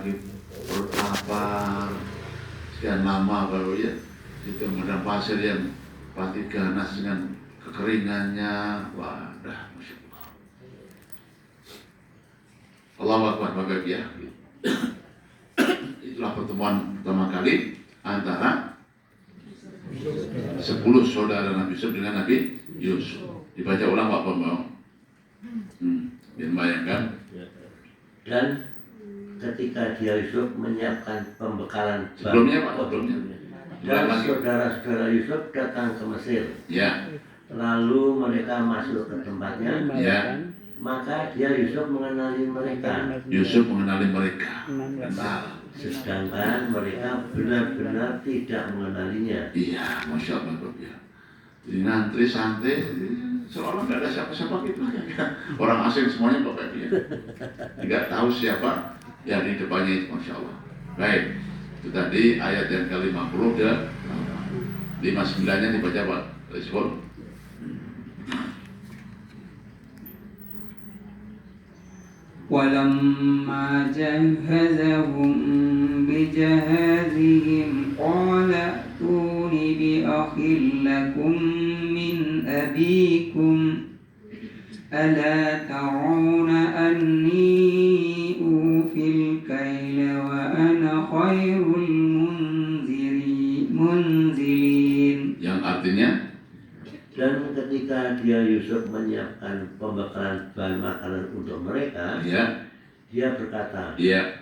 lagi perut lapar, sekian lama baru ya, itu padang pasir yang pasti ganas dengan kekeringannya, wah, dah, Masya Allah. Allahu Akbar, Bapak ya. Itulah pertemuan pertama kali antara 10 saudara Nabi Yusuf dengan Nabi Yusuf. Dibaca ulang Pak Pembawa. Biar bayangkan. Dan ketika dia Yusuf menyiapkan pembekalan sebelumnya Pak, sebelumnya. Dan saudara-saudara Yusuf datang ke Mesir. Ya. Lalu mereka masuk ke tempatnya. Ya. Maka dia Yusuf mengenali mereka. Yusuf mengenali mereka. Kenal. Sedangkan mereka benar-benar tidak mengenalinya. Iya, Masya Allah Bapak ya. Jadi ngantri santai, seolah nggak ada siapa-siapa gitu. Orang asing semuanya Bapak ya. Tidak tahu siapa yang di depannya itu, Masya Allah. Baik, itu tadi ayat yang ke-50 dan 59-nya dibaca Pak Respon. ولما جهزهم بجهازهم قال ائتوني بأخ لكم من أبيكم ألا ترون أني أوفي الكيل وأنا خير المنزلين. Yang artinya, dan ketika dia Yusuf menyiapkan pembekalan bahan makanan untuk mereka, ya. Dia berkata, ya.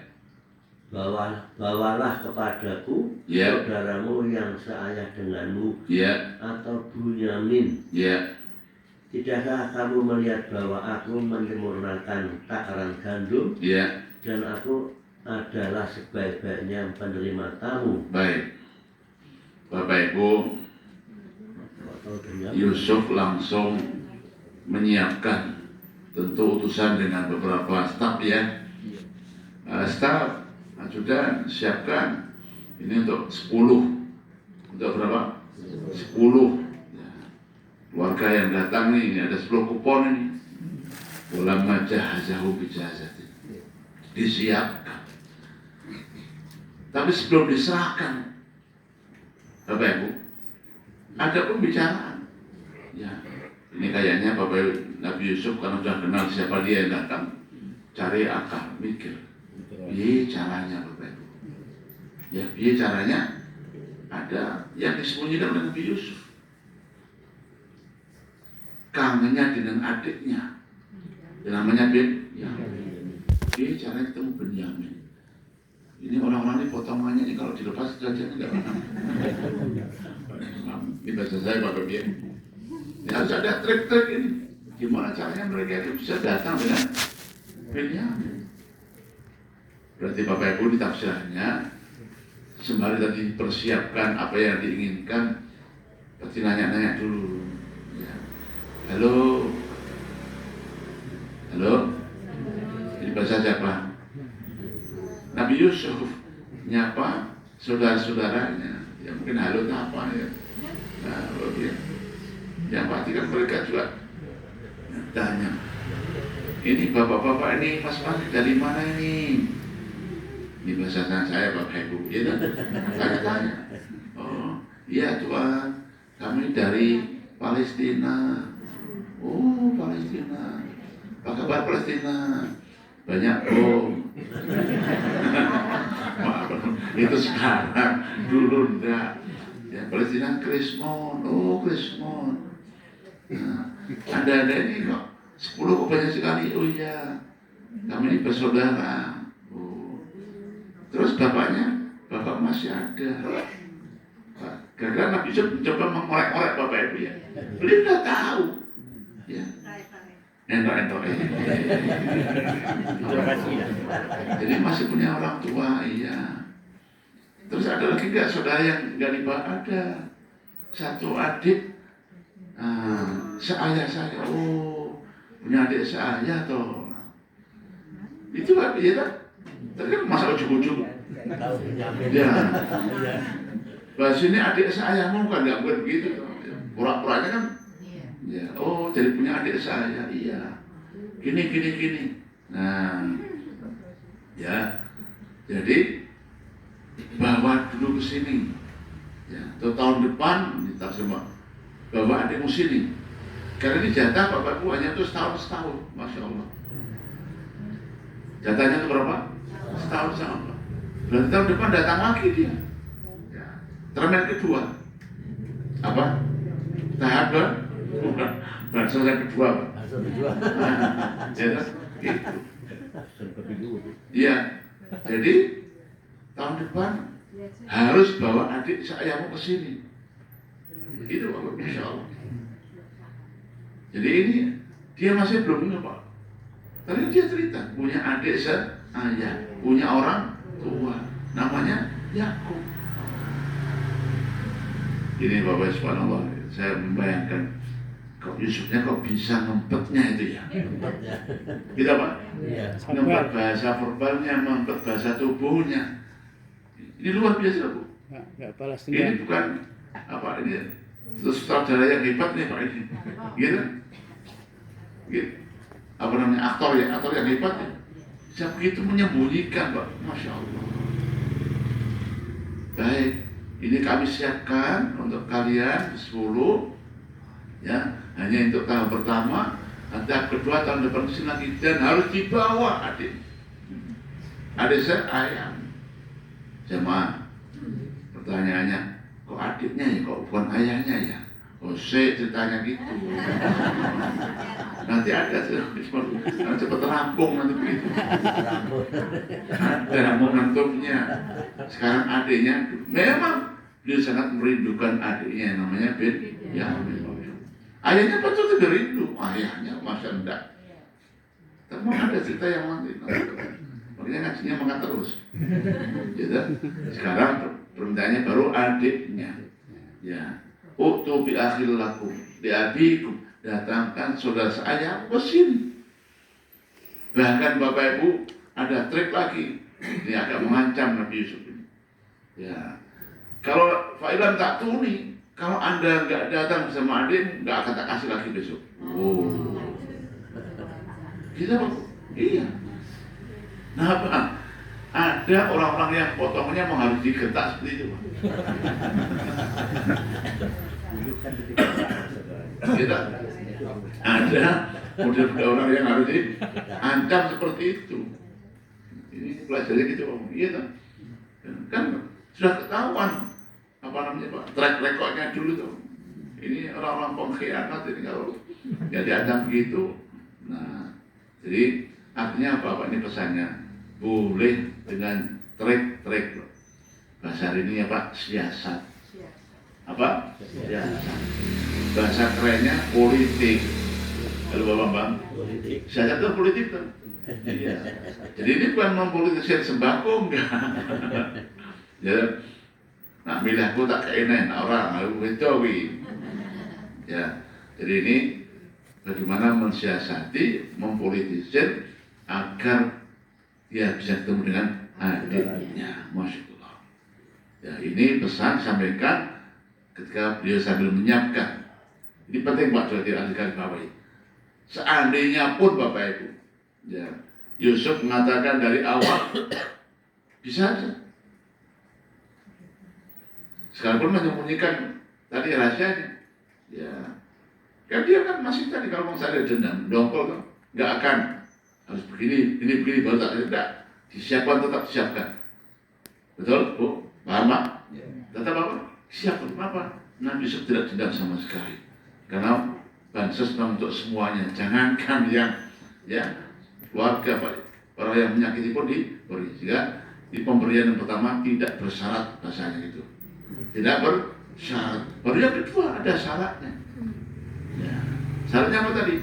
Bawalah kepadaku ya. saudaramu yang seayah denganmu, ya. atau Bunyamin. ya. Tidakkah kamu melihat bahwa aku menyempurnakan takaran gandum, ya. dan aku adalah sebaik-baiknya penerima tamu. Baik, Bapak Ibu, Yusuf langsung menyiapkan, tentu utusan dengan beberapa staf ya. Staf sudah siapkan ini untuk 10. Untuk berapa? 10 ya. Keluarga yang datang nih, ini ada 10 kupon ini. Walamma jahazahu bijahazati, disiapkan. Tapi sebelum diserahkan, Bapak Ibu, ada pembicaraan. Ya, ini kayaknya Bapak Nabi Yusuf karena sudah kenal siapa dia yang datang, cari akal, mikir. Biar caranya Bapak Ibu. Ya, biar caranya ada yang disembunyikan oleh Nabi Yusuf. Kangennya dengan adiknya, yang namanya Benyamin. Biar caranya ketemu Benyamin. Ini orang-orang ini potongannya ini kalau dilepas derajatnya enggak apa-apa. Ini bahasa saya Bapak Bian. Ini harus ada trik-trik ini. Gimana caranya mereka itu bisa datang dengan Benyamin. Berarti Bapak Ibu di tafsirannya sembari tadi persiapkan apa yang diinginkan, pasti nanya-nanya dulu. Ya. Halo, ini bahasa siapa? Nabi Yusuf nyapa saudara-saudaranya. Ya mungkin halo apa ya. Nah, ya. Yang pasti kan mereka juga tanya, ini bapak-bapak ini pas-pas dari mana ini? Ini bahasa saya Bapak Ibu, ya kan? Tanya-tanya. Oh, iya Tuhan, kami dari Palestina. Oh, Palestina. Apa kabar Palestina? Banyak bom. Itu sekarang, dulu enggak. Ya, Palestina Krismon. Oh, Krismon. Nah, ada ini kok 10 kok banyak sekali. Oh iya, kami ini bersaudara. Terus bapak masih ada. Karena Nabi Yusuf mencoba mengorek-orek Bapak Ibu ya. Beliau sudah tahu. Ya. Entok-entok. Jadi masih punya orang tua, iya. Terus ada lagi enggak saudara yang enggak dibahas? Ada. Satu adik, seayah saya. Oh, punya adik seayah toh. Itu Pak, ya kan? Tapi kan masa ujung-ujung. Ya. Bahas ini adik seayahmu kan nggak buat begitu. Pura-puranya kan. Ya. Oh, jadi punya adik saya. Iya. Gini. Nah, ya. Jadi bawa dulu ke sini. Ya, atau tahun depan kita semua bawa adikmu sini. Karena ini jatah Bapak Ibu hanya itu setahun, Masya Allah. Jatahnya itu berapa? Setahun sama. Berarti tahun depan datang lagi dia. Ya. Termen kedua. Apa? Tahap bahasa yang kedua, Pak. Ya, gitu. Iya. Jadi tahun depan harus bawa adik sayangmu ke sini. Itu Bapak, Masya Allah. Jadi ini dia masih belum ingat, Pak. Tapi dia cerita punya adik seayah, punya orang tua, namanya Yakub. Ini Bapak Subhanallah, saya membayangkan kok Yusufnya kok bisa ngempetnya itu ya. Kita Pak, ngempet bahasa verbalnya, ngempet bahasa tubuhnya. Ini luar biasa Bu. Ini bukan apa ini, terus sutradara yang hebat nih Pak ini, gitu. Gitu. Apa namanya aktor yang hebat ya. Bisa begitu menyembunyikan Pak, Masya Allah. Baik, ini kami siapkan untuk kalian 10 ya, hanya untuk tahun pertama, nanti tahap kedua tahun depan kesini lagi, dan harus dibawa adik saya ayam. Jemaah, pertanyaannya, kok adiknya ya, kok bukan ayahnya ya? Oh, ceritanya gitu. Nanti ada cepat rampung nanti begitu. Ada momentumnya. Sekarang adiknya, memang dia sangat merindukan adiknya yang namanya Benyamin. Ayahnya betul juga rindu, ayahnya masa enggak. Tapi ada cerita yang nanti. Makanya ngajinya makan terus. Gitu. Sekarang permintaannya baru adiknya. Ya. Uktu bi akhil lakum bi abikum, datangkan saudara saya ke sini. Bahkan Bapak Ibu ada trik lagi. Ini agak mengancam Nabi Yusuf ini. Ya. Kalau Fa'ilan tak tuni, kalau Anda nggak datang sama adik, nggak akan tak kasih lagi besok. Oh. Kita Pak? Iya. Nah, Pak, ada orang-orang yang potongnya mau harus digetak seperti itu, Pak. Kita ada model orang yang harus diancam seperti itu. Ini pelajarnya gitu, Pak. Iya kan? Kan sudah ketahuan apa namanya Pak, track recordnya dulu tuh. Ini orang-orang pengkhianat ini kalau nggak diancam begitu. Nah, jadi artinya apa Pak, ini pesannya boleh dengan trik-trik. Bahasa hari ini ya Pak, siasat. Apa? Siasat. Bahasa kerennya politik. Halo Bapak Bang. Politik. Siasat itu politik tuh. Iya. Jadi ini bukan mempolitisir sembako enggak. Ya. Nak milih aku tak keenan orang, aku itu. Ya. Jadi ini bagaimana mensiasati, mempolitisir agar dia bisa ketemu dengan adiknya. Masya Allah. Ya, ini pesan sampaikan ketika beliau sambil menyiapkan. Ini penting Pak, sudah dialihkan Bapak Ibu. Seandainya pun Bapak Ibu, ya, Yusuf mengatakan dari awal, bisa saja. Sekalipun menyembunyikan tadi rahasianya, ya, kan dia kan masih tadi kalau mau saya dendam, dongkol kan, nggak akan harus begini, ini begini baru tak ada. Disiapkan, tetap disiapkan. Betul, Bu? Paham Pak? Tetap apa? Siapkan apa? Nabi Yusuf tidak dendam sama sekali. Karena bansos memang untuk semuanya. Jangankan yang ya keluarga Pak, orang yang menyakiti pun diberi. Jika di pemberian yang pertama tidak bersyarat bahasanya itu. Tidak bersyarat. Baru yang kedua ada syaratnya. Ya. Syaratnya apa tadi?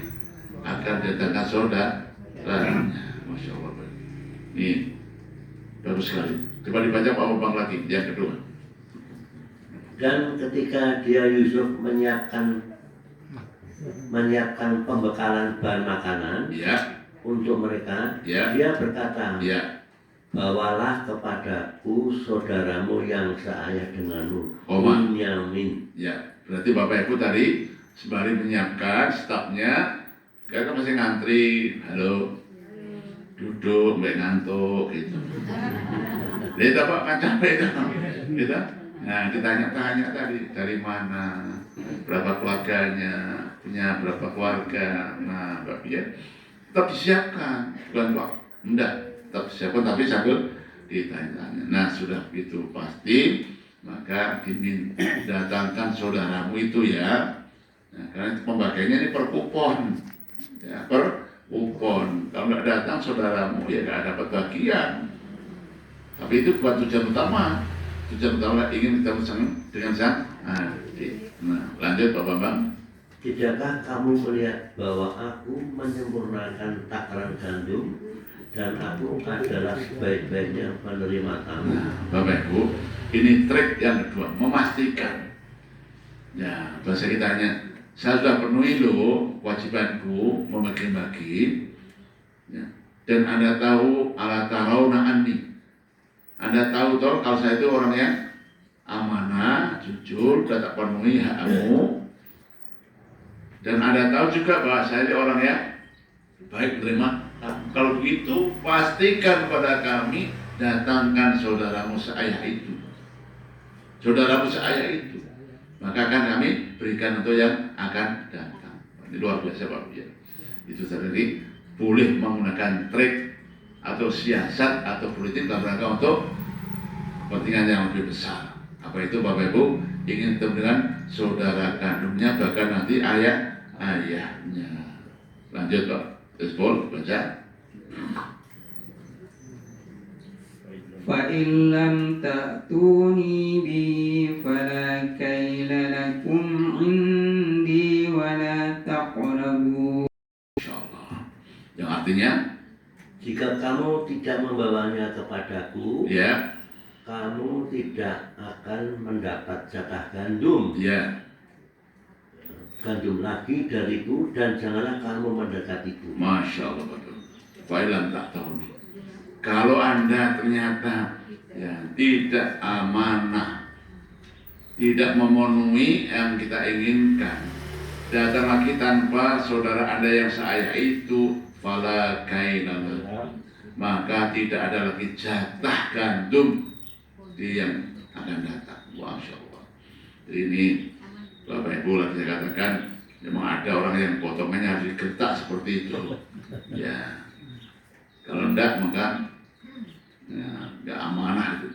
Akan datangkan saudaranya. Masya Allah. Ini bagus sekali. Coba dibaca Pak Bang lagi yang kedua. Dan ketika dia Yusuf menyiapkan pembekalan bahan makanan Ya. untuk mereka, Ya. dia berkata, Ya. bawalah kepadaku saudaramu yang seayah denganmu, Oma. Benyamin. Ya. Berarti Bapak Ibu tadi sembari menyiapkan stafnya, kan masih ngantri, halo, duduk, mbak ngantuk gitu. Itu Pak kan capek itu. Gitu. Nah, ditanya-tanya tadi dari mana, berapa keluarganya, punya berapa keluarga. Nah, Bapak ya, tetap disiapkan, bukan Pak, enggak, tetap disiapkan tapi sambil ditanya-tanya. Nah, sudah begitu pasti, maka datangkan saudaramu itu ya. Nah, karena pembagiannya ini per kupon, ya, per kupon. Kalau nggak datang saudaramu ya nggak dapat bagian. Tapi itu bukan tujuan utama. Tujuan utama ingin kita bersama dengan sang adik. Nah, lanjut Pak Bambang. Tidakkah kamu melihat bahwa aku menyempurnakan takaran gandum dan aku adalah sebaik-baiknya penerima tamu? Nah, Bapak Ibu, ini trik yang kedua, memastikan. Ya, bahasa kitanya, saya sudah penuhi loh kewajibanku membagi-bagi. Ya. Dan Anda tahu ala tarawna anni. Anda tahu toh kalau saya itu orang yang amanah, jujur, sudah tak penuhi hakmu. Dan Anda tahu juga bahwa saya ini orang yang baik menerima. Kalau begitu, pastikan kepada kami, datangkan saudaramu seayah itu. Saudaramu seayah itu. Maka akan kami berikan untuk yang akan datang. Ini luar biasa Pak Biar. Itu tadi boleh menggunakan trik atau siasat atau politik dalam rangka untuk kepentingan yang lebih besar. Apa itu Bapak Ibu? Ingin bertemu dengan saudara kandungnya, bahkan nanti ayahnya. Lanjut Pak. Terus baca. فإن لم تأتوني به فلا كيل لكم عندي ولا تقربوا. Insyaallah. Yang artinya, Jika kamu tidak membawanya kepadaku, ya, kamu tidak akan mendapat jatah gandum. ya, Gandum lagi dariku dan janganlah kamu mendekatiku. Masya Allah Bapak. Fa'ilam tak tahu. Kalau Anda ternyata ya, tidak amanah, tidak memenuhi yang kita inginkan, datang lagi tanpa saudara Anda yang seayah itu, fala kailana, maka tidak ada lagi jatah gandum di yang akan datang. Masya Allah. Jadi ini Bapak Ibu lagi saya katakan, memang ada orang yang potongannya harus digertak seperti itu. Ya, kalau enggak maka ya, enggak amanah itu.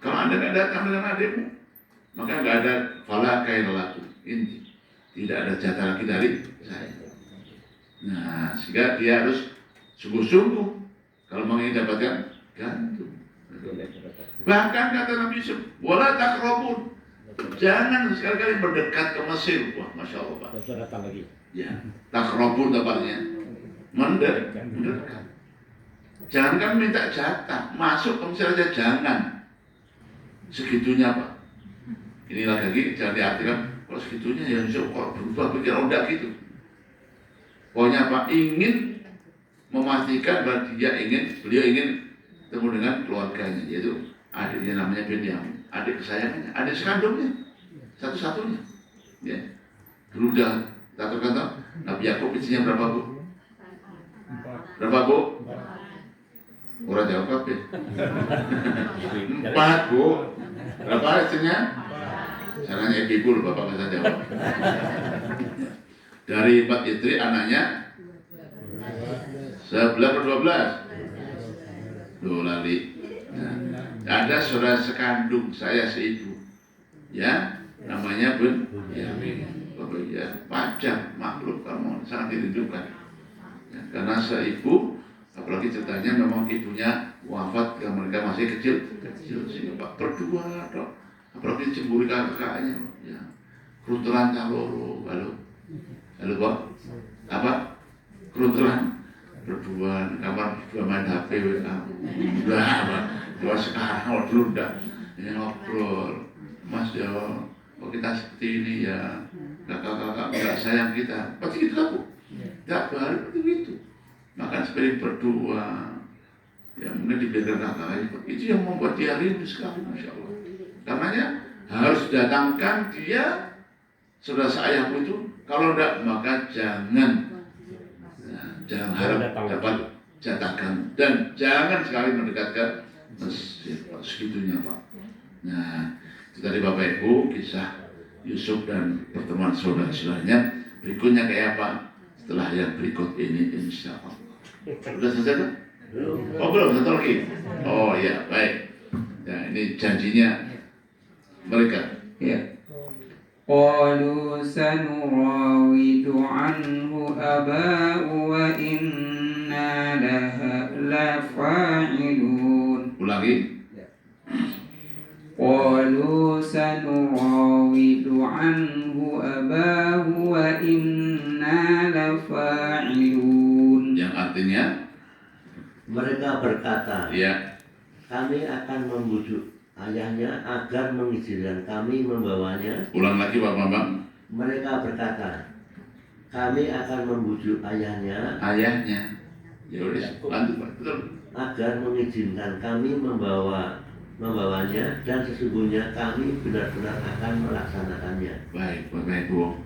Kalau Anda enggak datang dengan adikmu, maka enggak ada fala kailalaku. Ini tidak ada jatah lagi dari saya. Nah, sehingga dia harus sungguh-sungguh kalau mau ingin dapatkan gandum. Bahkan kata Nabi Yusuf, wala taqrabun, jangan sekali-kali mendekat ke Mesir. Wah, Masya Allah Pak. Datang lagi. Ya, taqrabun dapatnya mendekat. Jangan kan minta jatah, masuk ke Mesir aja jangan. Segitunya Pak. Inilah lagi jangan diartikan kalau segitunya ya Yusuf kalau berubah pikiran udah gitu. Pokoknya Pak ingin memastikan bahwa beliau ingin ketemu dengan keluarganya, yaitu adiknya namanya Benyamin, adik kesayangannya, adik sekandungnya, satu-satunya. Ya. Dulu udah satu kata, Nabi Yakub istrinya berapa Bu? Berapa Bu? Kurang jawab kabeh. 4 Bu. Berapa istrinya? Saya nanya ibu, Bapak nggak usah jawab. Dari 4 istri anaknya 11 atau 12? Duh lali. Nah, ada saudara sekandung saya seibu, ya namanya Benyamin. Bapak ya wajar makhluk kamu sangat dirindukan. Ya, karena seibu, apalagi ceritanya memang ibunya wafat ketika mereka masih kecil sehingga Pak berdua dok. Apalagi cemburu kakaknya, ya keruntulan caloro, halo Pak, apa keruntulan berdua, kamar berdua main HP, udah apa, dua sekarang dulu udah, ini ngobrol, Mas ya, kok kita seperti ini ya, kakak-kakak nggak sayang kita, pasti gitu aku, tiap hari seperti itu, makan sepiring berdua, ya mungkin dibiarkan kakak itu yang membuat dia rindu sekali, Masya Allah. Karenanya harus datangkan dia saudara seayahmu itu. Kalau tidak maka jangan harap dapat jatahkan dan jangan sekali mendekatkan Mesir. segitunya Pak. Nah, itu tadi Bapak Ibu kisah Yusuf dan pertemuan saudara-saudaranya. Berikutnya kayak apa? Setelah yang berikut ini insya Allah. Sudah selesai kan? Oh belum, satu lagi. Oh ya, baik. Ya, ini janjinya mereka. Ya. Qalu sanurawidu anhu aba'u wa inna lafa'ilun. Ulangi. Qalu sanurawidu anhu abahu wa inna lafa'ilun. Yang artinya Mereka berkata, ya, kami akan membujuk ayahnya agar mengizinkan kami membawanya. ulang lagi Pak Bambang. Mereka berkata, kami akan membujuk ayahnya Ayahnya. Ya udah, lanjut Pak. Betul. agar mengizinkan kami membawanya dan sesungguhnya kami benar-benar akan melaksanakannya. Baik Bapak Ibu.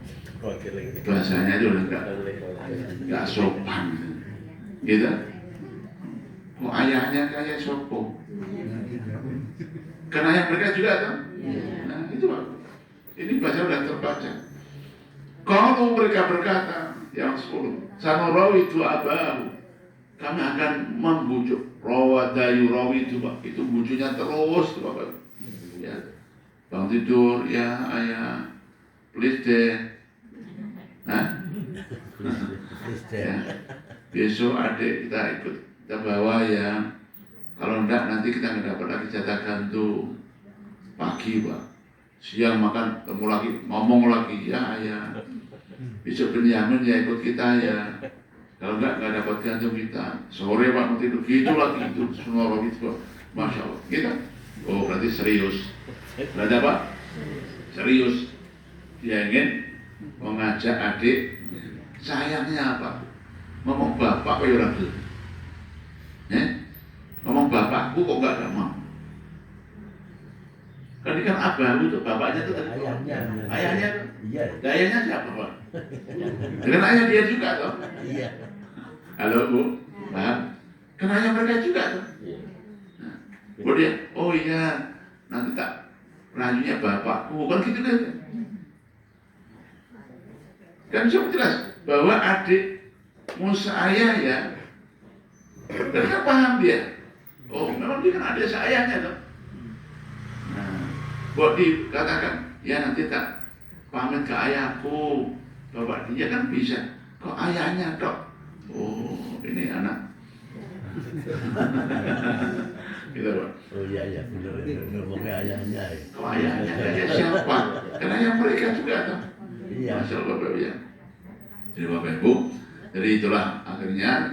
Bahasanya itu udah nggak sopan. Gitu. Oh, ayahnya kayak sopo. Karena ayah mereka juga tuh. Nah itu Pak. Ini bahasa udah terbaca. Kalau mereka berkata yang 10, sanurawi itu abahu. Kami akan membujuk rawadayu rawi itu Pak. Itu bujuknya terus tuh Bapak. Ya. Bang tidur ya ayah. Please deh. Nah. Ya. Besok adik kita ikut, kita bawa ya. Kalau enggak nanti kita nggak dapat lagi jatah gantung. Pagi Pak, siang makan, temu lagi, ngomong lagi ya ayah. Besok Benyamin ya ikut kita ya. Kalau enggak dapat gantung kita. Sore Pak nanti begitu lagi itu semua orang itu Pak. Masya Allah. Gitu. Oh berarti serius. Berarti apa? Serius. Dia ingin mengajak adik. Sayangnya apa? Ngomong bapak kok orang tuh, ngomong bapakku kok nggak ada mau. Kan ini kan abahmu itu bapaknya itu tadi. Ayahnya tuh. Iya. Ayahnya siapa Pak? Dengan ayah dia juga toh. Iya. Halo Bu, paham? Kan ayah mereka juga toh. Nah, dia, oh iya, nanti tak rayunya bapakku kan gitu kan? Kan sudah jelas bahwa adik Musa ayah ya, mereka paham dia. Oh, memang dia kan ada sayangnya tuh. Nah, buat dikatakan, ya nanti tak pamit ke ayahku, bapak dia kan bisa. Kok ayahnya dok? Oh, ini anak. Gitu Pak. Oh iya benar ngomongnya ayahnya. Kok ayahnya kayak siapa? Karena yang mereka juga tuh. Iya. Masya Allah Bapak ya. Jadi Bapak Ibu. Jadi itulah akhirnya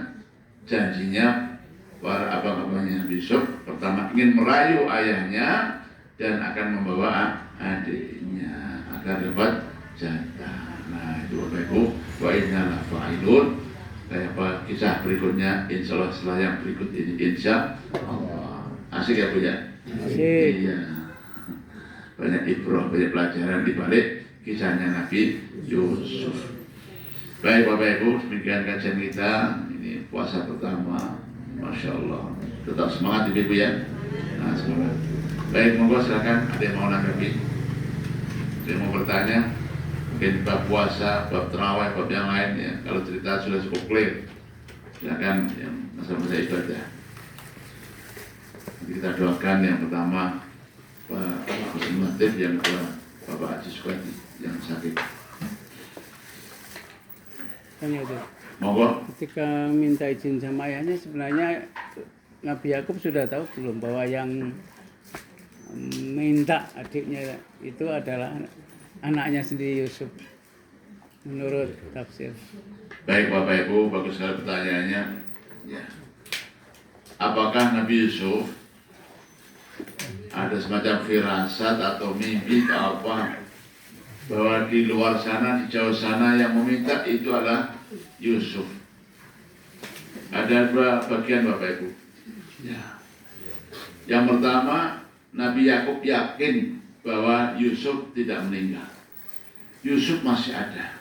janjinya para abang-abangnya Yusuf pertama ingin merayu ayahnya dan akan membawa adiknya agar dapat jatah. Nah itu Bapak Ibu, wa inna lafa'ilun. Kayak apa kisah berikutnya insya Allah setelah yang berikut ini insya Allah. Asik ya Bu ya? Asik. Iya. Banyak ibrah, banyak pelajaran di balik kisahnya Nabi Yusuf. Baik Bapak Ibu, demikian kajian kita. Ini puasa pertama, Masya Allah. Tetap semangat Ibu ya. Nah semangat. Baik, monggo silakan. Ada yang mau nanggapi? Ada yang mau bertanya? Mungkin bab puasa, bab terawih, bab yang lain ya. Kalau cerita sudah cukup clear. Silakan yang masa-masa ibadah. Nanti kita doakan yang pertama Pak Hussein Latif, yang kedua Bapak Haji Sukadi yang sakit. Tanya itu. Monggo. Ketika minta izin sama ayahnya sebenarnya Nabi Yakub sudah tahu belum bahwa yang minta adiknya itu adalah anaknya sendiri Yusuf menurut tafsir. Baik Bapak Ibu, bagus sekali pertanyaannya. Ya. Apakah Nabi Yusuf ada semacam firasat atau mimpi atau apa bahwa di luar sana, di jauh sana yang meminta itu adalah Yusuf? Ada dua bagian Bapak Ibu. Ya. Yang pertama, Nabi Yakub yakin bahwa Yusuf tidak meninggal. Yusuf masih ada.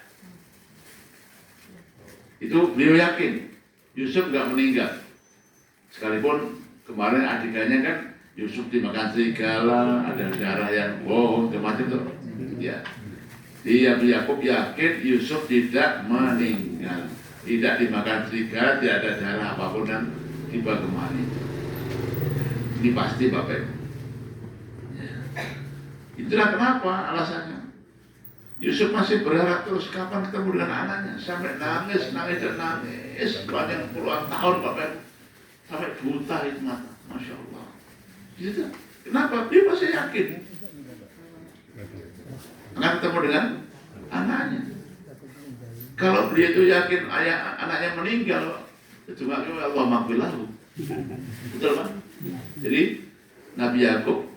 Itu beliau yakin Yusuf nggak meninggal. Sekalipun kemarin adikannya kan Yusuf dimakan serigala, ada darah yang bohong, macam itu. Ya. Dia Yakub yakin Yusuf tidak meninggal, tidak dimakan serigala, tidak ada darah apapun dan tiba kemari. Ini pasti Bapak Ibu. Ya. Itulah kenapa alasannya. Yusuf masih berharap terus kapan ketemu dengan anaknya, sampai nangis dan nangis banyak puluhan tahun Bapak Ibu, sampai buta itu mata, Masya Allah. Gitu. Kenapa? Dia masih yakin akan ketemu dengan anaknya. Kalau beliau itu yakin anaknya meninggal, itu nggak Allah maghfirlahu. Betul Pak? Jadi Nabi Yakub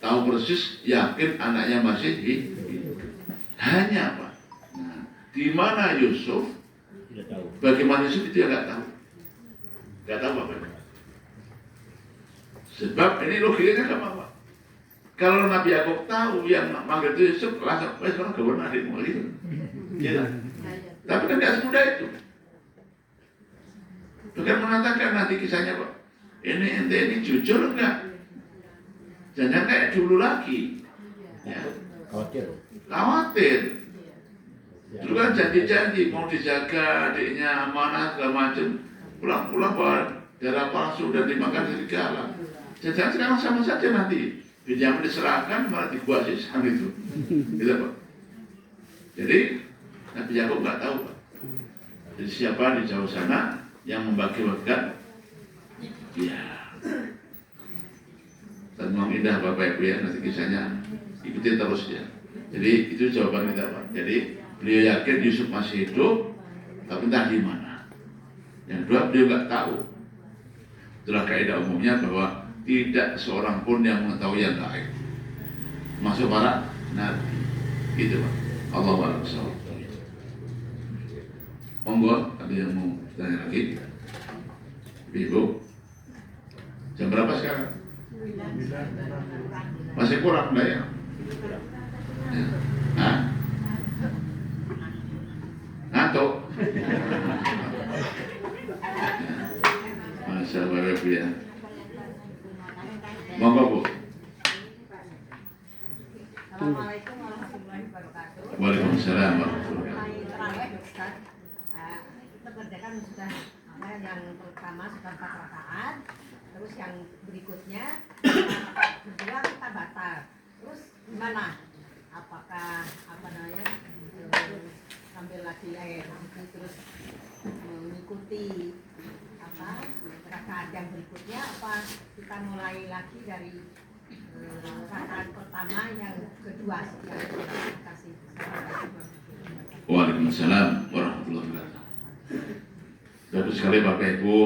tahu persis, yakin anaknya masih hidup. Hanya apa? Nah, di mana Yusuf? Bagaimana Yusuf itu ya nggak tahu. Nggak tahu Bapak. Sebab ini logikanya apa? Kalau Nabi Yakub tahu yang manggil itu Yusuf, langsung sekarang gubernur adikmu gitu. Ya. Tapi kan tidak semudah itu. Bukan mengatakan nanti kisahnya Pak, ini ente ini jujur enggak? Jangan kayak dulu lagi. Ya. Khawatir. Dulu kan janji-janji mau dijaga adiknya, amanah segala macam. Pulang-pulang bawa darah palsu dan dimakan serigala. Jangan sekarang sama saja nanti. Yang diserahkan malah dibuat sisam itu. Gitu Pak. Jadi Nabi Yakub nggak tahu Pak. Jadi siapa di jauh sana yang membagi-bagikan? Ya. Dan memang indah Bapak Ibu ya, nanti kisahnya ikuti terus ya. Jadi itu jawaban kita Pak. Jadi beliau yakin Yusuf masih hidup, tapi entah di mana. Yang kedua beliau nggak tahu. Itulah kaidah umumnya bahwa tidak seorang pun yang mengetahui yang gaib, masuk para nabi. Gitu Pak. Allahu a'lam bishawab. Monggo, ada yang mau tanya lagi? Ibu, jam berapa sekarang? Masih kurang enggak ya? Hah? Ngantuk? Masya Allah ya. Monggo Bu. Assalamualaikum warahmatullahi wabarakatuh. Waalaikumsalam warahmatullahi wabarakatuh. Terawih Ustaz, kita kerjakan sudah yang pertama sudah 4 rakaat, terus yang berikutnya kedua kita batal. Terus gimana? Apakah sambil lagi terus mengikuti rakaat yang berikutnya, apa kita mulai lagi dari rakaat pertama yang kedua? Terima kasih. Waalaikumsalam warahmatullahi wabarakatuh. Bagus sekali Bapak Ibu.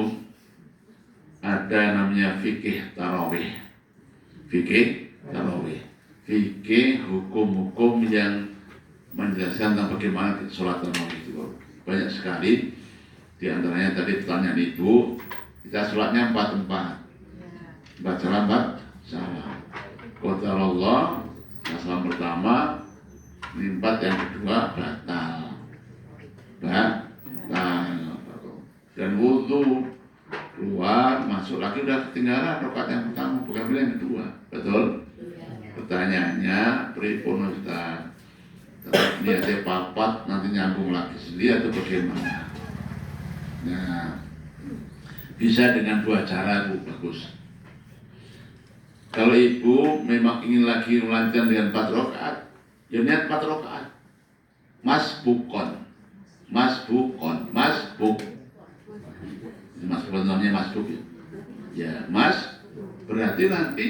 Ada namanya fikih tarawih. Fikih tarawih. Fikih hukum-hukum yang menjelaskan tentang bagaimana sholat tarawih itu. Banyak sekali. Di antaranya tadi pertanyaan Ibu, kita sholatnya 4 tempat. 4 salam, 4 salam. Qadarullah, salam pertama, 4 yang kedua batal. Dan wudhu, keluar, masuk lagi udah ketinggalan rakaat yang pertama, bukan yang kedua. Betul? Pertanyaannya, pripun Ustaz? Niatnya papat, nanti nyambung lagi sendiri atau bagaimana? Nah, bisa dengan 2 cara Bu, bagus. Kalau Ibu memang ingin lagi melanjutkan dengan 4 rakaat, ya niat 4 rakaat. Masbuk. Masbuk namanya masbuk ya. Ya, mas berarti nanti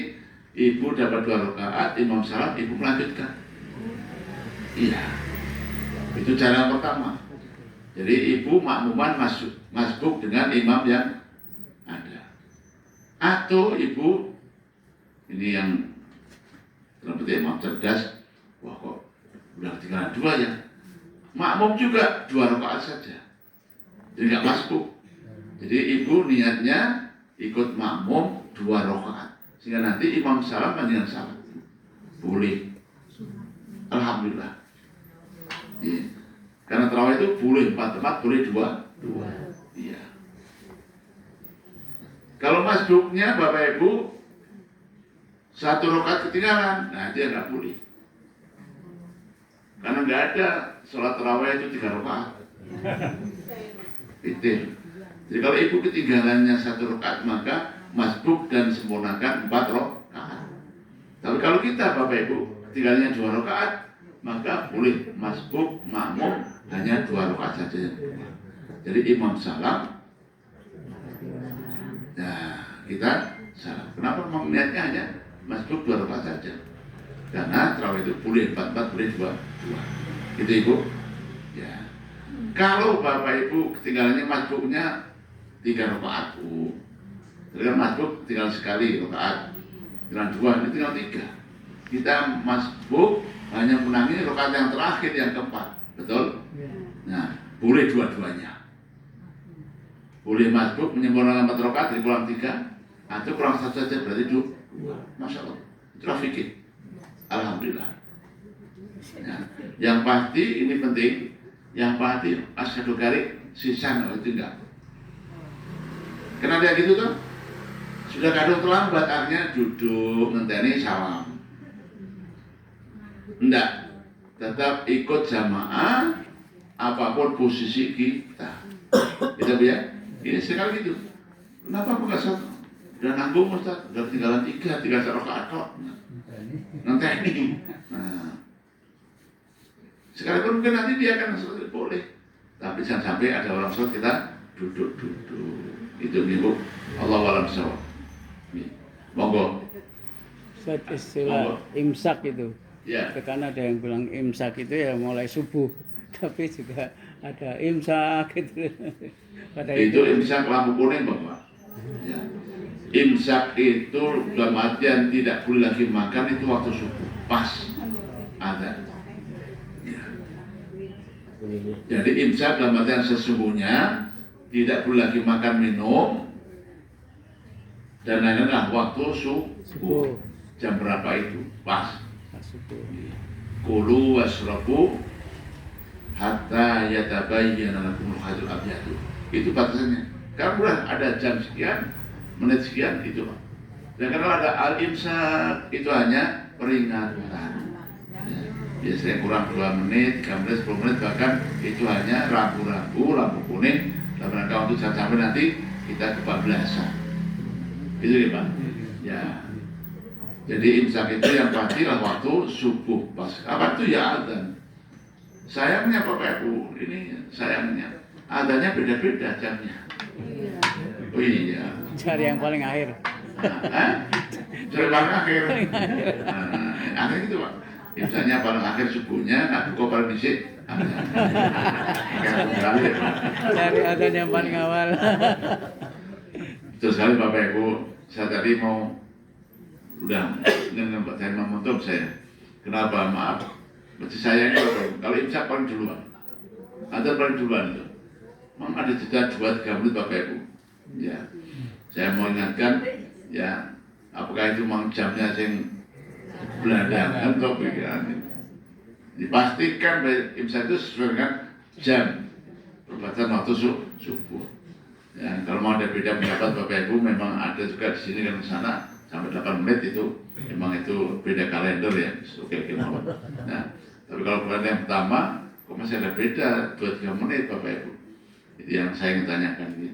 Ibu dapat 2 rakaat, imam salam, Ibu melanjutkan. Iya. Itu cara yang pertama. Jadi Ibu makmuman masbuk dengan imam yang ada. Atau Ibu ini yang terdapat imam cerdas, wah kok udah tinggal 2 ya. Makmum juga 2 rakaat saja. Jadi nggak masbuk. Jadi Ibu niatnya ikut makmum 2 rakaat. Sehingga nanti imam salam panjangan salam. Boleh. Alhamdulillah. Iya. Karena tarawih itu boleh 4 tempat, boleh 2. Iya. Kalau masbuknya Bapak Ibu 1 rakaat ketinggalan, nah dia nggak boleh. Karena nggak ada sholat tarawih itu 3 rakaat. Witir. Jadi kalau ibu ketinggalannya 1 rakaat maka masbuk dan sempurnakan 4 rakaat. Tapi kalau kita Bapak Ibu ketinggalannya 2 rakaat, maka boleh masbuk makmum hanya 2 rakaat saja. Jadi imam salam, nah kita salam. Kenapa memang niatnya hanya masbuk 2 rakaat saja? Karena tarawih itu boleh 4 boleh 2. Gitu Ibu. Ya. Kalau Bapak Ibu ketinggalannya masbuknya 3 rakaat, jadi kan masbuk tinggal sekali rakaat, tinggal 2, ini tinggal 3. Kita masbuk hanya menangi rakaat yang terakhir yang keempat, betul? Nah, boleh dua-duanya. Boleh masbuk menyempurnakan 4 rakaat jadi kurang 3, atau kurang 1 saja berarti 2. Masya Allah, itulah fikih. Alhamdulillah. Ya. Yang pasti ini penting. Yang pasti asyhadu garik sisan itu enggak. Kenapa dia gitu tuh? Sudah kadung terlambat akhirnya duduk ngenteni salam. Enggak. Tetap ikut jamaah apapun posisi kita. Gitu ya. Ini sekali gitu. Kenapa kok enggak salat? Udah nanggung Ustaz, udah tinggalan 3 rakaat kok. Ngenteni. Nah. Sekalipun mungkin nanti dia akan sholat boleh, tapi jangan sampai ada orang sholat kita duduk-duduk. Itu ibu. Allahu a'lam bishawab. Monggo. Saat istilah imsak itu. Ya. Karena ada yang bilang imsak itu ya mulai subuh, tapi juga ada imsak gitu. Itu imsak lampu kuning Bapak. Ya. Imsak itu dalam artian tidak boleh lagi makan itu waktu subuh. Pas ada. Jadi imsak dalam artian sesungguhnya tidak boleh lagi makan minum dan lain-lain waktu subuh. Jam berapa itu? Pas. Kulu wasrabu hatta yatabayyana lakumul khaytul abyad. Itu batasannya. Kalau udah ada jam sekian, menit sekian itu. Dan kalau ada al-imsak itu hanya peringatan. Biasanya kurang 2 menit, 3 menit, 10 menit, bahkan itu hanya rambu-rambu, lampu kuning dalam rangka untuk sampai nanti kita kebablasan. Itu ya Pak? Ya. Jadi imsak itu yang pasti lah waktu subuh pas. Apa itu ya adzan? Sayangnya Bapak Ibu, ini sayangnya adzannya beda-beda jamnya. Oh iya. Cari yang paling akhir. Cari paling akhir. Akhir gitu Pak. Misalnya paling akhir subuhnya, nah buka paling disik. Cari adzan yang paling awal. Betul sekali Bapak Ibu. Saya tadi mau udah dengan Pak saya menutup saya. Kenapa? Maaf. Berarti saya ini kalau imsak paling duluan. Adzan paling duluan itu. Memang ada jeda 2-3 menit Bapak Ibu. Ya. Saya mau ingatkan ya, apakah itu memang jamnya sing belakangan atau pikiran ini. Dipastikan imsak itu sesuai dengan jam perbatasan waktu subuh. Ya, kalau mau ada beda pendapat Bapak Ibu, memang ada juga di sini dan di sana sampai 8 menit itu memang itu beda kalender ya. Oke. Nah, tapi kalau bulan yang pertama, kok masih ada beda 2-3 menit Bapak Ibu. Itu yang saya ingin tanyakan ini.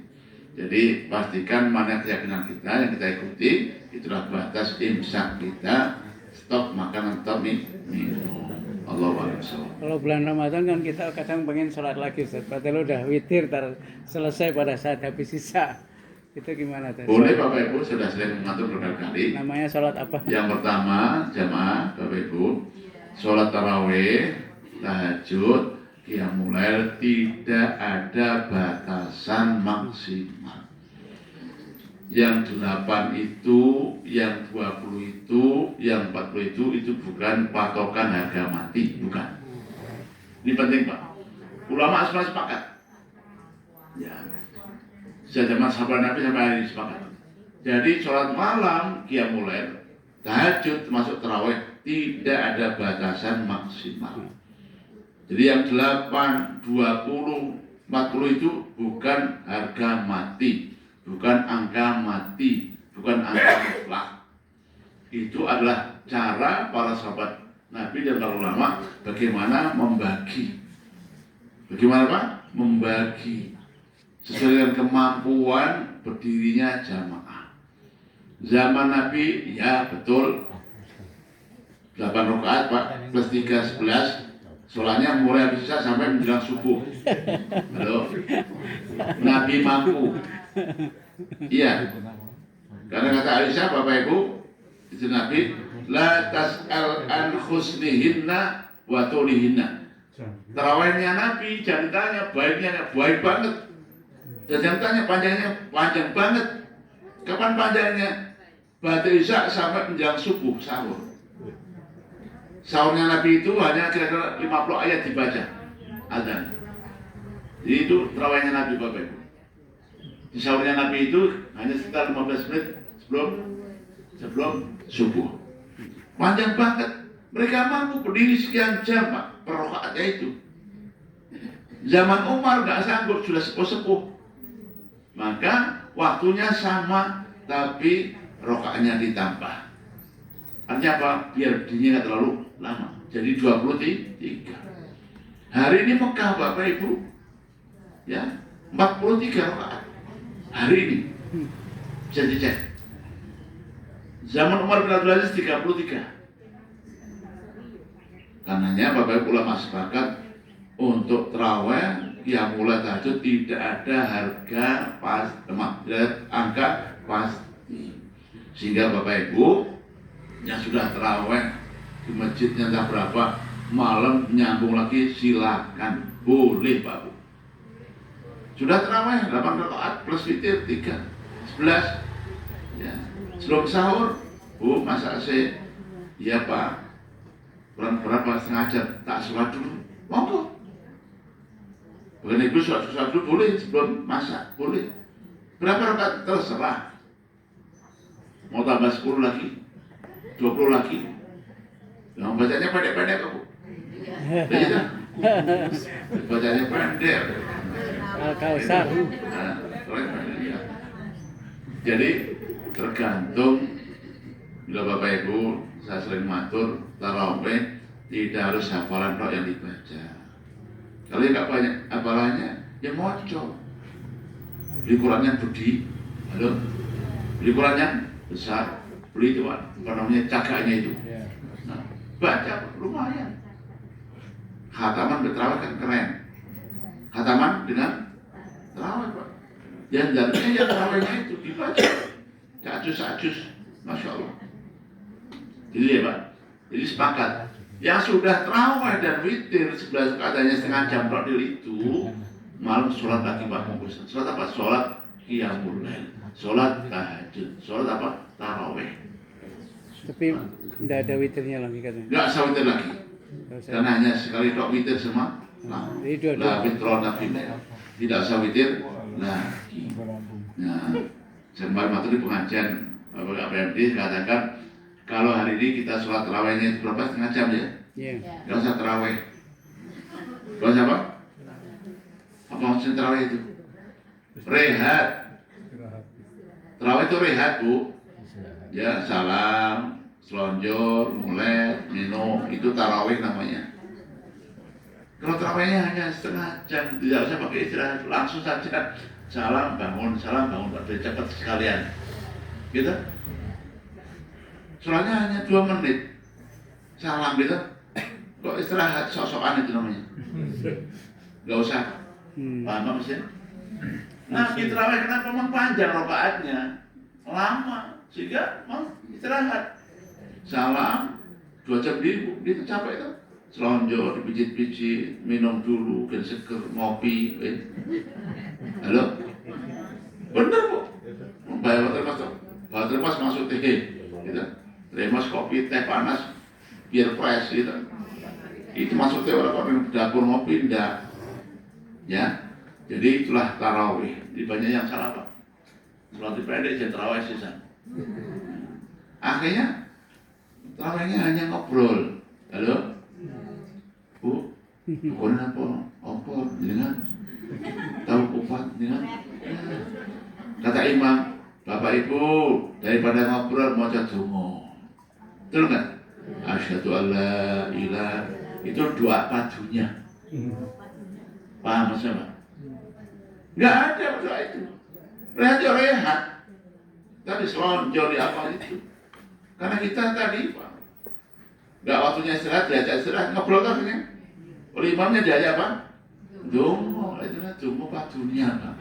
Jadi pastikan mana keyakinan kita yang kita ikuti, itulah batas imsak kita. Stop makanan, stop minum. Allahu a'lam. Kalau bulan Ramadan kan kita kadang pengen sholat lagi, Ustaz. Padahal udah witir selesai pada saat habis sisa. Itu gimana tuh? Boleh Bapak Ibu, sudah sering mengatur berkali-kali. Namanya sholat apa? Yang pertama, jamaah Bapak Ibu, sholat tarawih, tahajud, qiyamul lail tidak ada batasan maksimal. Yang 8 itu, yang 20 itu, yang 40 itu bukan patokan harga mati, bukan. Ini penting Pak. Ulama semua sepakat. Ya. Sejak zaman sahabat Nabi sampai hari ini sepakat. Jadi sholat malam, qiyamul lail, tahajud termasuk tarawih tidak ada batasan maksimal. Jadi yang 8, 20, 40 itu bukan harga mati. Bukan angka mati, bukan angka mutlak. Itu adalah cara para sahabat Nabi dan para ulama bagaimana membagi. Bagaimana Pak? Membagi sesuai dengan kemampuan berdirinya jamaah. Zaman Nabi, ya betul, 8 rakaat Pak, plus 3, 11. Sholatnya mulai habis isya sampai menjelang subuh. Halo, Nabi mampu. Iya, karena kata Aisyah, Bapak Ibu, itu Nabi, la tas'al an husnihinna wa tulihinna. Tarawihnya Nabi, jangan tanya baiknya, baik banget. Dan jangan tanya panjangnya, panjang banget. Kapan panjangnya? Ba'da isya sampai menjelang subuh, sahur. Sahurnya Nabi itu hanya kira-kira 50 ayat dibaca azan. Jadi itu tarawihnya Nabi Bapak Ibu. Di sahurnya Nabi itu hanya sekitar 15 menit sebelum subuh. Panjang banget. Mereka mampu berdiri sekian jam Pak, per rakaatnya itu. Zaman Umar nggak sanggup, sudah sepuh-sepuh. Maka waktunya sama, tapi rakaatnya ditambah. Artinya apa? Biar berdirinya nggak terlalu lama. Jadi 23. Hari ini Mekah Bapak Ibu, ya 43 rakaat. Hari ini bisa dicek. Zaman Umar bin Abdul Aziz 33. Karenanya Bapak Ibu ulama sepakat untuk tarawih yang mulai tahajud tidak ada harga pas, tidak angka pasti. Sehingga Bapak Ibu yang sudah tarawih di masjidnya entah berapa, malam nyambung lagi silakan, boleh Pak Bu. Sudah tarawih 8 rakaat plus witir 3, 11. Ya. Sebelum sahur, Bu masak ya Pak, kurang berapa setengah jam, tak sholat dulu, monggo. Bukan ibu sholat dulu boleh, sebelum masak boleh. Berapa rakaat terserah. Mau tambah 10 lagi, 20 lagi. Yang bacanya pendek-pendek Bu. Iya. Bacanya pendek. Al-Kausar. Nah, jadi tergantung. Bila Bapak Ibu, saya sering matur, tarawih tidak harus hafalan tok yang dibaca. Kalau nggak banyak hafalannya, ya moco. Beli Qurannya budi, halo, beli Qurannya besar, beli itu apa namanya cagaknya itu. Nah, baca lumayan. Khataman berterawih kan keren. Khataman dengan terawih Pak. Yang jadinya ya terawihnya itu dibaca, acus-acus, masya Allah. Jadi ya Pak, jadi sepakat. Yang sudah terawih dan witir 11 katanya setengah jam itu malam sholat lagi Pak Mungkus. Sholat apa? Sholat qiyamul lail, sholat tahajud, sholat apa? Tarawih. Tapi tidak ada witirnya lagi katanya. Nggak usah witir lagi, karena hanya sekali tok witir semua. Nah, la fitrona fillah. Tidak usah witir lagi. Nah, sembar matur di pengajian Bapak PMD katakan kalau hari ini kita sholat tarawihnya itu berapa, setengah jam ya? Iya. Nggak usah tarawih. Nggak usah apa? Apa maksudnya tarawih itu? Rehat. Tarawih itu rehat Bu. Ya salam, selonjor, mulai, minum, itu tarawih namanya. Kalau tarawihnya hanya setengah jam, tidak usah pakai istirahat, langsung saja salam bangun, biar cepat sekalian. Gitu. Soalnya hanya 2 menit. Salam gitu. Kok istirahat sok-sokan itu namanya. Gak usah. Paham maksudnya? Nabi tarawih kenapa memang panjang rakaatnya? Lama. Sehingga mau istirahat. Salam 2 jam itu capek itu. Selonjor, dipijit-pijit, minum dulu, kan seger, ngopi. Halo? Bener Bu. Bayar termas masuk teh. Gitu. Termas kopi, teh panas, biar fresh gitu. Itu masuk teh orang dapur ngopi enggak. Ya. Jadi itulah tarawih. Di banyak yang salah Pak. Sholat pendek jadi tarawih sisa. Akhirnya tarawihnya hanya ngobrol. Halo? Bu, pokoknya apa dengan tahu kupat dengan kata imam, Bapak Ibu daripada ngobrol mau donga. Betul nggak? Asyhadu alla ilaha, itu doa padunya. Paham maksudnya Pak? Nggak ada doa itu. Rehat. Tadi selonjor di apa itu. Karena kita tadi Pak, nggak waktunya istirahat, diajak istirahat, ngobrol kan ya. Oleh imamnya diajak apa? Dungo, itulah dungo padunya Pak.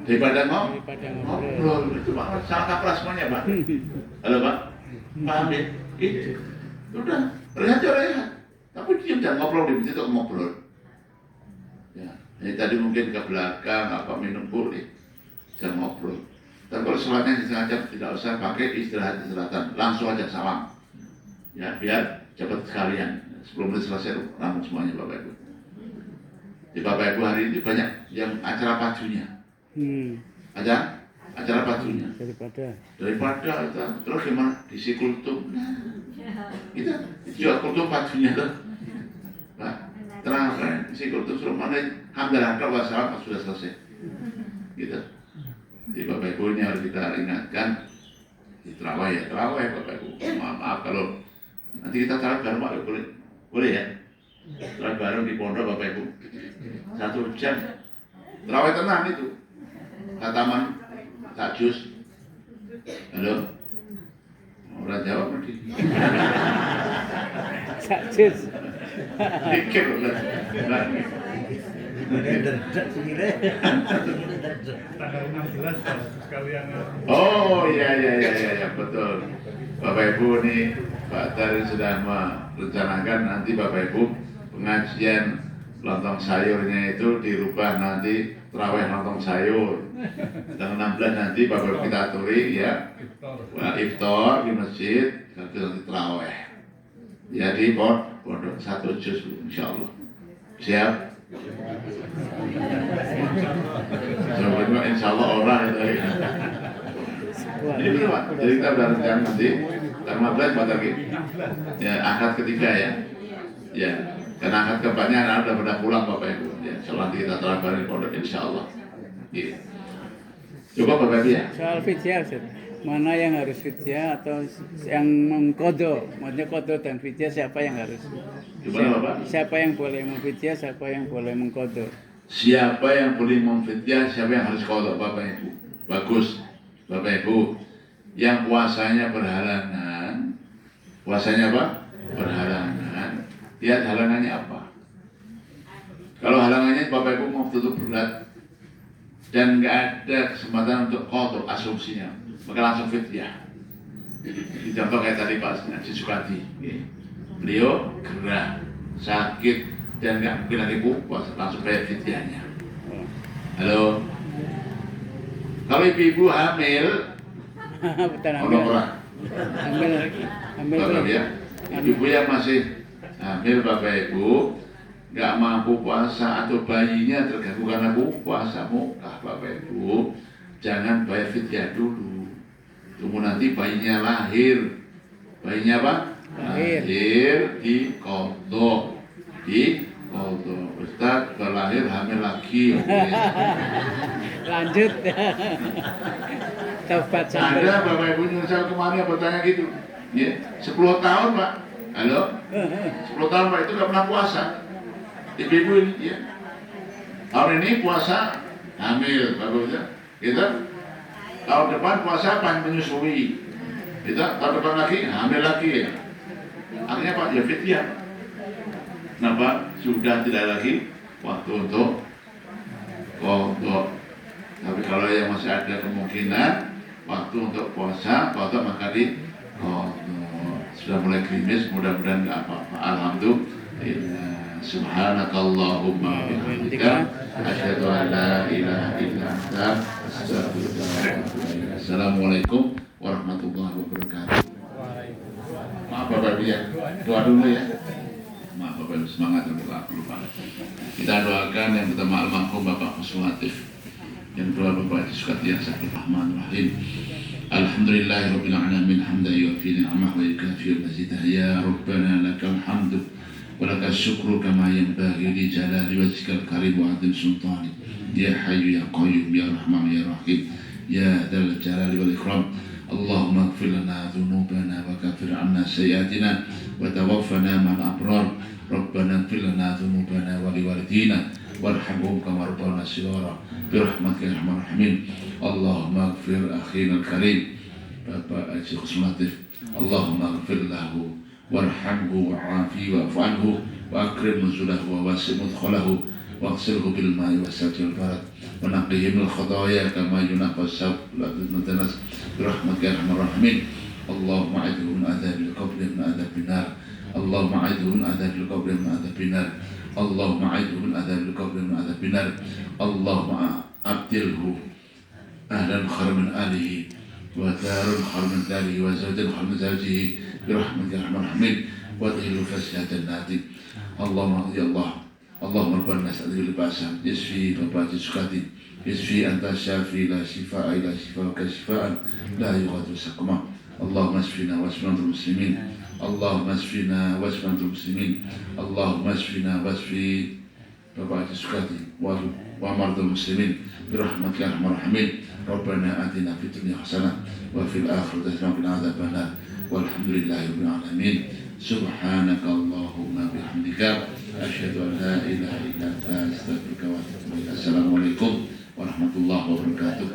Daripada ngobrol, itu Pak, salah kaprah semuanya Pak. Halo Pak, paham ya? Itu, udah, rehat. Tapi diam, jangan ngobrol, di situ ngobrol. Ya, ini tadi mungkin ke belakang, apa minum boleh, jangan ngobrol. Dan kalau sholatnya disengaja tidak usah pakai istirahatan, langsung aja salam. Ya, biar cepat sekalian. Sebelum selesai, langsung semuanya Bapak Ibu. Di Bapak Ibu hari ini banyak yang acara padunya. Acara padunya. Daripada itu, terus gimana? Diisi kultum. Kita jual kultum padunya tuh. Nah, terang isi kultum suruh mana? Alhamdulillah, kalau salam sudah selesai. Gitu. Di Bapak Ibu ini harus kita ingatkan. Di terawih Bapak Ibu. Maaf kalau nanti kita taruh bareng Pak Ibu, boleh ya? Taruh bareng di pondok Bapak Ibu. 1 jam. Terawih tenang itu. Kataman tak jus. Halo. Orang jawab nanti. Tak jus. Dikit udah. Tanggal 16 Pak, sekalian. Oh iya betul. Bapak Ibu nih, Pak Tari sudah merencanakan nanti Bapak Ibu pengajian lontong sayurnya itu dirubah nanti terawih lontong sayur. Tanggal 16 nanti Bapak Ibu kita aturi ya. Iftar di masjid, nanti terawih. Jadi pondok 1 juz insyaallah. Siap? Sebenarnya insya Allah orang itu. Ini Pak, jadi kita udah rencana nanti tanggal 15 buat lagi. Ya, akad ketiga ya. Ya, karena akad keempatnya anak udah pada pulang Bapak Ibu. Ya, soal nanti kita terakhir pondok insya Allah. Gitu. Coba Bapak Ibu ya. Soal fidyah, mana yang harus fidyah atau yang mengkodo? Maksudnya kodo dan fidyah siapa yang harus? Gimana Bapak? Siapa yang boleh memfidyah, siapa yang boleh mengkodo? Siapa yang boleh memfidyah, siapa yang harus kodok Bapak Ibu? Bagus, Bapak Ibu. Yang puasanya berhalangan, puasanya apa? Berhalangan. Lihat halangannya apa? Kalau halangannya Bapak Ibu mau tutup berat dan nggak ada kesempatan untuk kodok asumsinya, maka langsung fidyah. Contoh kayak tadi Pak Haji Sukadi, beliau gerah, sakit, dan nggak mungkin lagi puasa, langsung bayar fidyahnya. Halo. Kalau ibu-ibu hamil, Hamil ya. Ibu-ibu yang masih hamil Bapak Ibu nggak mampu puasa atau bayinya terganggu karena puasa mukah Bapak Ibu, jangan bayar fidyah dulu. Tunggu nanti bayinya lahir. Bayinya apa? Lahir di kodok. Ustaz berlahir hamil lagi. Lanjut. Tobat sampai. Ada Bapak Ibu nyusul kemarin bertanya gitu. Ya, 10 tahun Pak. Halo? 10 tahun Pak itu nggak pernah puasa. Ibu-ibu ini ya. Tahun ini puasa hamil Bapak Ibu. Gitu. Tahun depan puasa pan menyusui. Gitu. Tahun depan lagi hamil lagi ya. Artinya Pak ya fidyah. Kenapa? Sudah tidak lagi waktu untuk kodok. Tapi kalau yang masih ada kemungkinan waktu untuk puasa, kodok maka di kodok. Sudah mulai krimis, mudah-mudahan nggak apa-apa. Alhamdulillah. Subhanakallahumma bihamdika asyhadu an la ilaha illa anta astaghfiruka wa atubu ilaik. Assalamualaikum warahmatullahi wabarakatuh. Maaf Bapak ya. Doa dulu ya. Maaf Bapak semangat untuk lupa. Kita doakan yang pertama almarhum Bapak Husnul Latif, yang kedua Bapak Sukati yang sakit Rahman Rahim. Alhamdulillahirabbil alamin hamdan yu'affi ni'amah wa yukafi mazidah ya rabbana lakal hamdu wa lakal syukru kama yanbaghi li jalali wajhikal karim wa 'azim sultanik ya hayyu ya qayyum ya rahman ya rahim ya dzal jalali wal ikram. اللهم اغفر لنا ذنوبنا وكفر عنا سيئاتنا وتوفنا مع الأبرار ربنا اغفر لنا ذنوبنا ولوالدينا وارحمهم كما ربونا صغارا برحمتك يا أرحم الراحمين. اللهم اغفر أخينا الكريم Bapak Haji Kusum Latif, Allahumma ighfir lahu warhamhu wa'afi wa'fu anhu wa akrim nuzulahu wa wasi' mudkhalahu wa aghsilhu bil ma'i was-salji wal barad wa naqqihi minal khataaya kama yunaqqa as-sawb min ad-danas bi rahmatika ya arhamar rahimin. Allahumma a'idhu min adzabil qabri min adzabil nar. Allahumma a'idhu min adzabil qabri min adzabil nar. Allahumma a'idhu min adzabil qabri min adzabil nar. Allahumma abdilhu ahlan khairan min alihi ودار خير من داره وزوجا خير من زوجه برحمتك يا ارحم الراحمين وادخله فسيح جناتك. اللهم يا الله اللهم رب الناس اذهب الباس يشفي وبات سكاتي يشفي انت الشافي لا شفاء الا شفاءك شفاء لا يغادر سقما. اللهم اشفنا واشف مرضى المسلمين. اللهم اشفنا واشف مرضى المسلمين. اللهم اشفنا واشف وبات سكاتي ومرضى المسلمين برحمتك يا ارحم الراحمين. ربنا آتنا في الدنيا حسنة وفي الآخرة حسنة وقنا عذاب النار والحمد لله رب العالمين. سبحانك اللهم وبحمدك أشهد أن لا إله إلا أنت أستغفرك وأتوب إليك. السلام عليكم ورحمة الله وبركاته.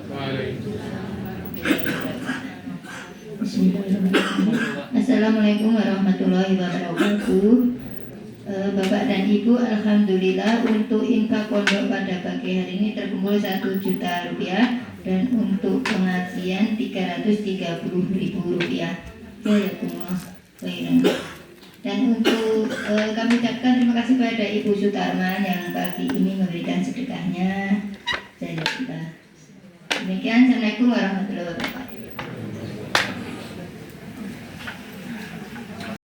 Assalamualaikum warahmatullahi wabarakatuh. Bapak dan Ibu, alhamdulillah untuk infak pondok pada pagi hari ini terkumpul 1 juta rupiah dan untuk pengajian 330.000 rupiah. Jazakumullah khairan. Dan untuk kami ucapkan terima kasih pada Ibu Sutarman yang pagi ini memberikan sedekahnya. Jazakumullah. Demikian, assalamualaikum warahmatullahi wabarakatuh.